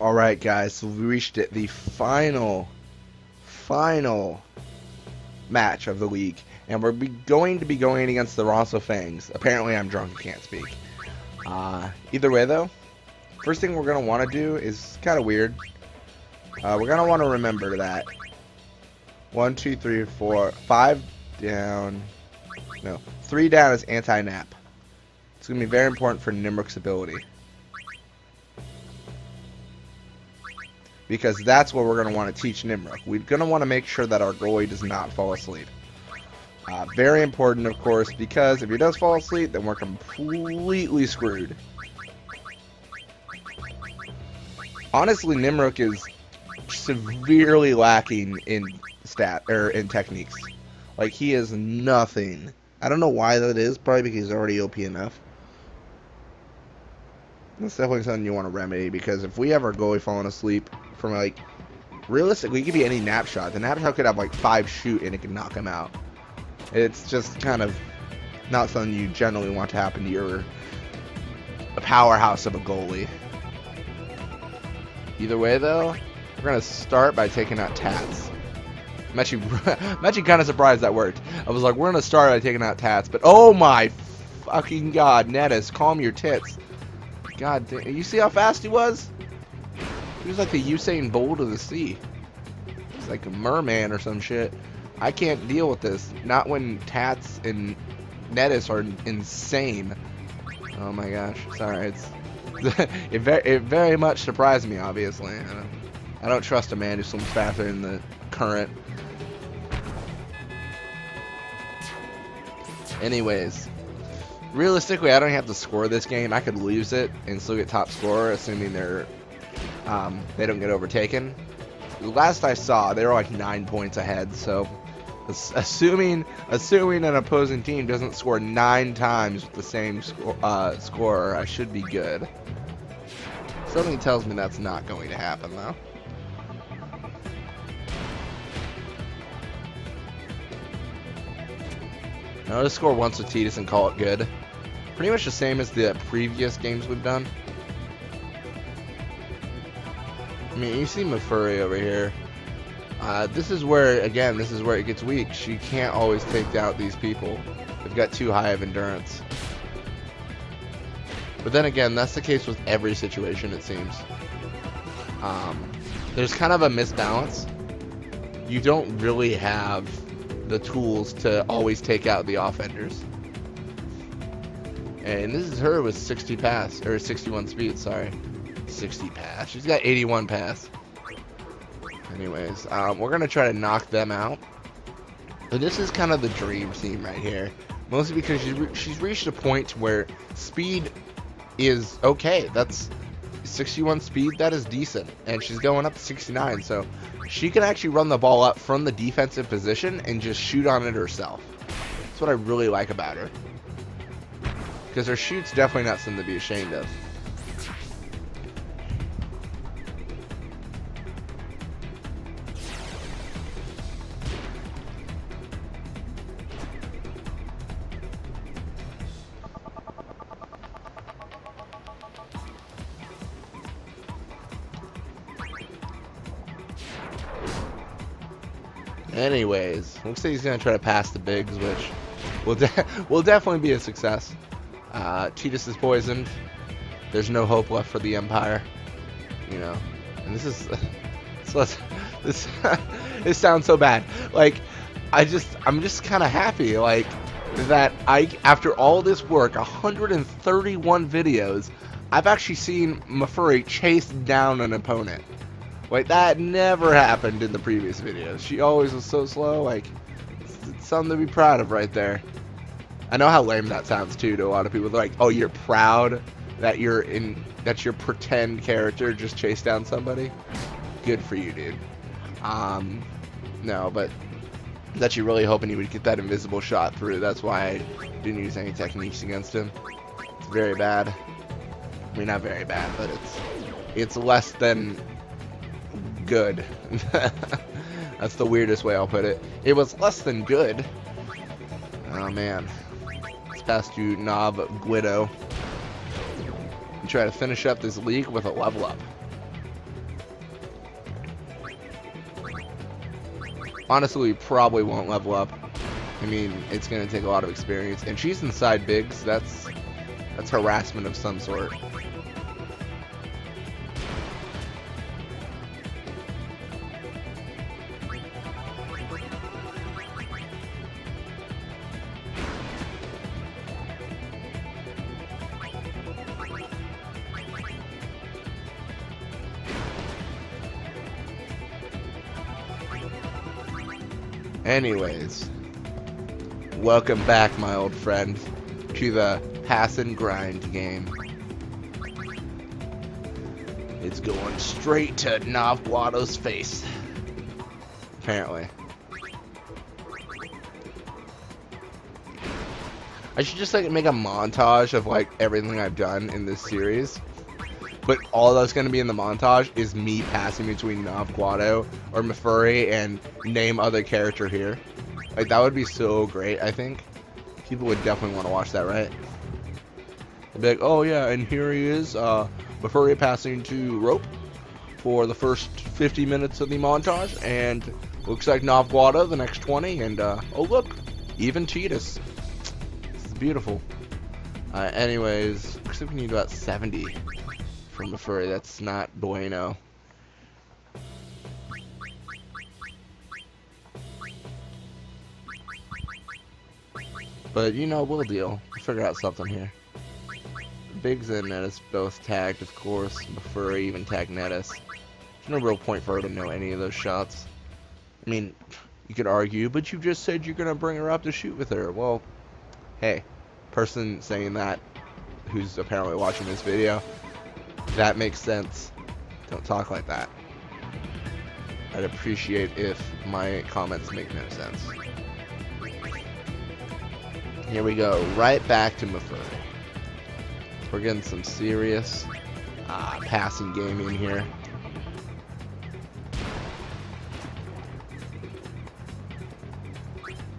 Alright guys, so we reached it, the final match of the week, and we're going to be going against the Ronso Fangs. Apparently I'm drunk and can't speak. Either way though, first thing we're going to want to do is kind of weird. We're going to want to remember that 1, 2, 3, 4, 5 down, no, 3 down is anti-nap. It's going to be very important for Nimruk's ability. Because that's what we're going to want to teach Nimruk. We're going to want to make sure that our goalie does not fall asleep. Very important, of course, because if he does fall asleep, then we're completely screwed. Honestly, Nimruk is severely lacking in in techniques. Like, he is nothing. I don't know why that is. Probably because he's already OP enough. That's definitely something you want to remedy, because if we have our goalie falling asleep from, like, realistically, it could be any nap shot. The nap shot could have, like, 5 shoot and it could knock him out. It's just kind of not something you generally want to happen to your powerhouse of a goalie. Either way, though, we're going to start by taking out Tats. I'm actually kind of surprised that worked. I was like, we're going to start by taking out Tats, but oh my fucking god, Nettis, calm your tits. God damn, you see how fast he was? He was like the Usain Bolt of the sea. He's like a merman or some shit. I can't deal with this. Not when Tats and Nettis are insane. Oh my gosh. Sorry, it's it very much surprised me, obviously. I don't trust a man who swims faster in the current. Anyways. Realistically, I don't have to score this game. I could lose it and still get top scorer, assuming they don't get overtaken. The last I saw, they were like 9 points ahead. So, assuming an opposing team doesn't score 9 times with the same scorer, I should be good. Something tells me that's not going to happen, though. I'll just score once with Titus and call it good. Pretty much the same as the previous games we've done. I mean, you see Mafuri over here. This is where it gets weak. She can't always take out these people. They've got too high of endurance. But then again, that's the case with every situation, it seems. There's kind of a misbalance. You don't really have the tools to always take out the offenders. And this is her with 60 pass, or 61 speed, sorry. 60 pass. She's got 81 pass. Anyways, we're going to try to knock them out. And this is kind of the dream team right here. Mostly because she's reached a point where speed is okay. That's 61 speed, that is decent. And she's going up to 69, so she can actually run the ball up from the defensive position and just shoot on it herself. That's what I really like about her. Because her shoot's definitely not something to be ashamed of. Anyways, looks like he's going to try to pass the bigs, which will definitely be a success. Titus is poisoned. There's no hope left for the Empire. You know, and this is this sounds so bad. Like, I'm just kind of happy, like, that after all this work, 131 videos, I've actually seen Mafuri chase down an opponent. Like, that never happened in the previous videos. She always was so slow. Like, it's something to be proud of right there. I know how lame that sounds too to a lot of people. They're like, "Oh, you're proud that your pretend character just chased down somebody." Good for you, dude. No, but that you're really hoping he would get that invisible shot through. That's why I didn't use any techniques against him. It's very bad. I mean, not very bad, but it's less than good. That's the weirdest way I'll put it. It was less than good. Oh man. Let's pass to Nav Guido and try to finish up this league with a level up. Honestly, we probably won't level up. I mean, it's going to take a lot of experience. And she's inside Biggs. That's harassment of some sort. Anyways, welcome back, my old friend, to the pass and grind game. It's going straight to Navguado's face, apparently. I should just like make a montage of like everything I've done in this series. But all that's going to be in the montage is me passing between Navguado or Mafuri and name other character here. Like, that would be so great, I think. People would definitely want to watch that, right? They'd be like, oh yeah, and here he is, Mafuri passing to Rope for the first 50 minutes of the montage, and looks like Navguado the next 20, and oh look, even Cheetahs. This is beautiful. Anyways, looks like we need about 70. From the furry, that's not bueno. But you know, we'll deal. We'll figure out something here. Biggs and Nettis both tagged, of course. Before even tagged Nettis. There's no real point for her to know any of those shots. I mean, you could argue, but you just said you're gonna bring her up to shoot with her. Well, hey, person saying that, who's apparently watching this video, that makes sense. Don't talk like that. I'd appreciate if my comments make no sense. Here we go, right back to Mafuri. We're getting some serious passing game in here.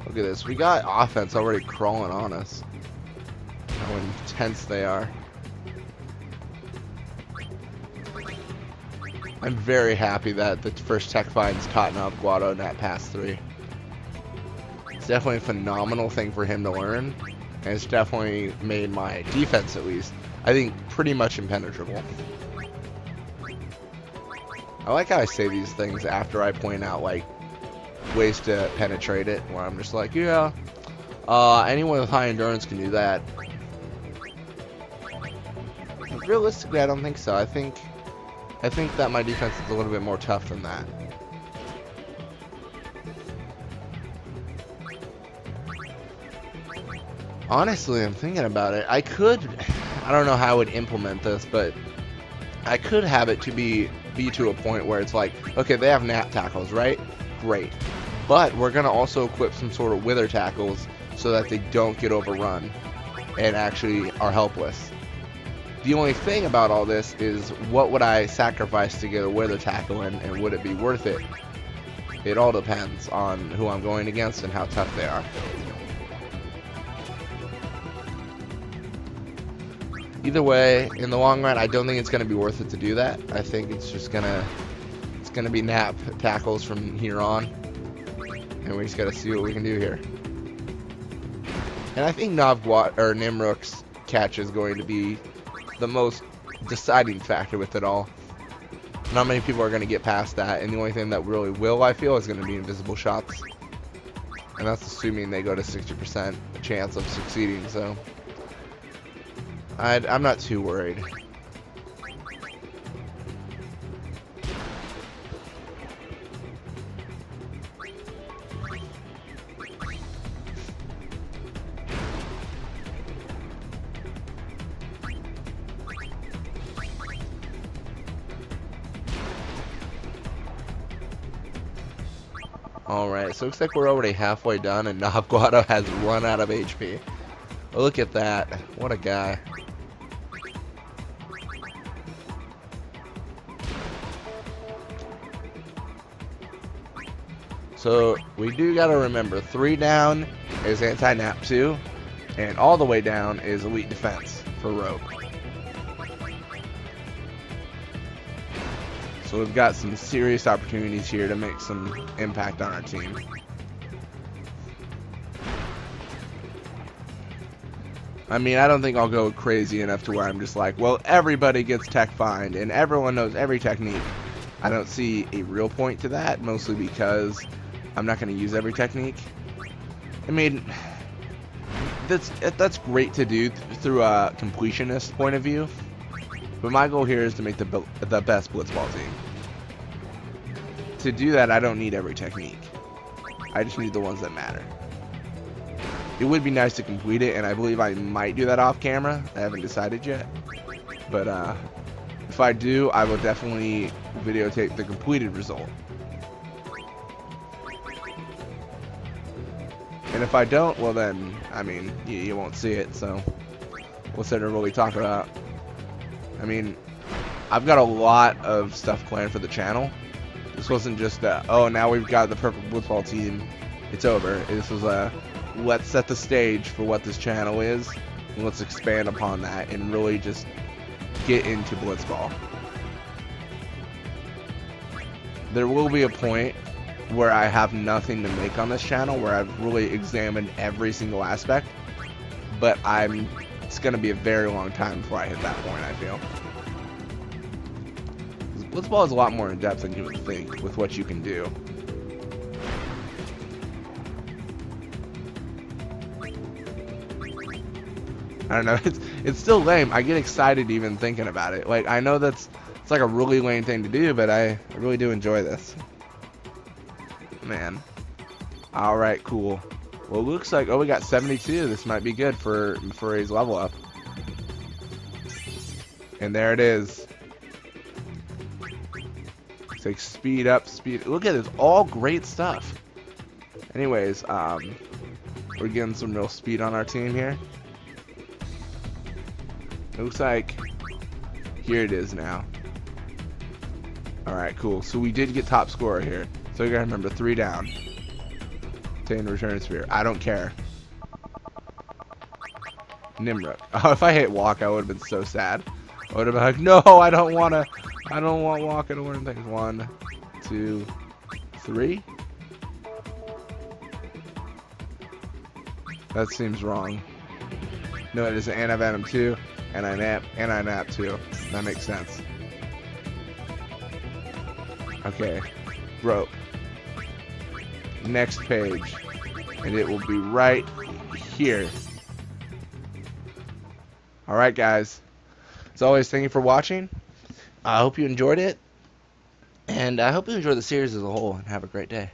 Look at this, we got offense already crawling on us. How intense they are. I'm very happy that the first tech finds caught Navguado in that pass 3. It's definitely a phenomenal thing for him to learn, and it's definitely made my defense, at least, I think, pretty much impenetrable. I like how I say these things after I point out, like, ways to penetrate it, where I'm just like, yeah, anyone with high endurance can do that. Realistically, I don't think so. I think that my defense is a little bit more tough than that. Honestly, I'm thinking about it. I don't know how I would implement this, but I could have it to be to a point where it's like, okay, they have nap tackles, right? Great. But we're going to also equip some sort of wither tackles so that they don't get overrun and actually are helpless. The only thing about all this is, what would I sacrifice to get a wither tackle in, and would it be worth it? It all depends on who I'm going against and how tough they are. Either way, in the long run, I don't think it's going to be worth it to do that. I think it's just gonna be nap tackles from here on, and we just got to see what we can do here. And I think Nimruk's catch is going to be the most deciding factor with it all. Not many people are going to get past that, and the only thing that really will, I feel, is going to be invisible shots. And that's assuming they go to 60% chance of succeeding, so I'm not too worried. Alright, so it looks like we're already halfway done and Navguado has run out of HP. Oh, look at that. What a guy. So we do gotta remember, 3 down is anti-nap 2, and all the way down is elite defense for rogue. So we've got some serious opportunities here to make some impact on our team. I mean, I don't think I'll go crazy enough to where I'm just like, well, everybody gets tech find and everyone knows every technique. I don't see a real point to that, mostly because I'm not going to use every technique. I mean, that's great to do through a completionist point of view, but my goal here is to make the best Blitzball team. To do that, I don't need every technique. I just need the ones that matter. It would be nice to complete it, and I believe I might do that off camera. I haven't decided yet, but if I do, I will definitely videotape the completed result. And if I don't, well then, I mean, you won't see it, so what's there to really talk about? I mean, I've got a lot of stuff planned for the channel. This wasn't just oh, now we've got the perfect Blitzball team, it's over. This was let's set the stage for what this channel is, and let's expand upon that and really just get into Blitzball. There will be a point where I have nothing to make on this channel, where I've really examined every single aspect, but it's going to be a very long time before I hit that point, I feel. Blitzball is a lot more in depth than you would think with what you can do. I don't know, it's still lame. I get excited even thinking about it. Like, I know it's like a really lame thing to do, but I really do enjoy this. Man. Alright, cool. Well, it looks like, oh, we got 72. This might be good for his level up. And there it is. It's like speed up, speed. Look at this, all great stuff. Anyways, we're getting some real speed on our team here. It looks like here it is now. Alright, cool. So we did get top scorer here. So you gotta remember, 3 down. Attain return sphere. I don't care. Nimrod. Oh, if I hit walk, I would have been so sad. I would have been like, no, I don't want walk. I don't want things. 1, 2, 3. That seems wrong. No, it is an Venom 2, and I nap 2. That makes sense. Okay. Rope. Next page. And it will be right here. Alright, guys. As always, thank you for watching. I hope you enjoyed it. And I hope you enjoy the series as a whole, and have a great day.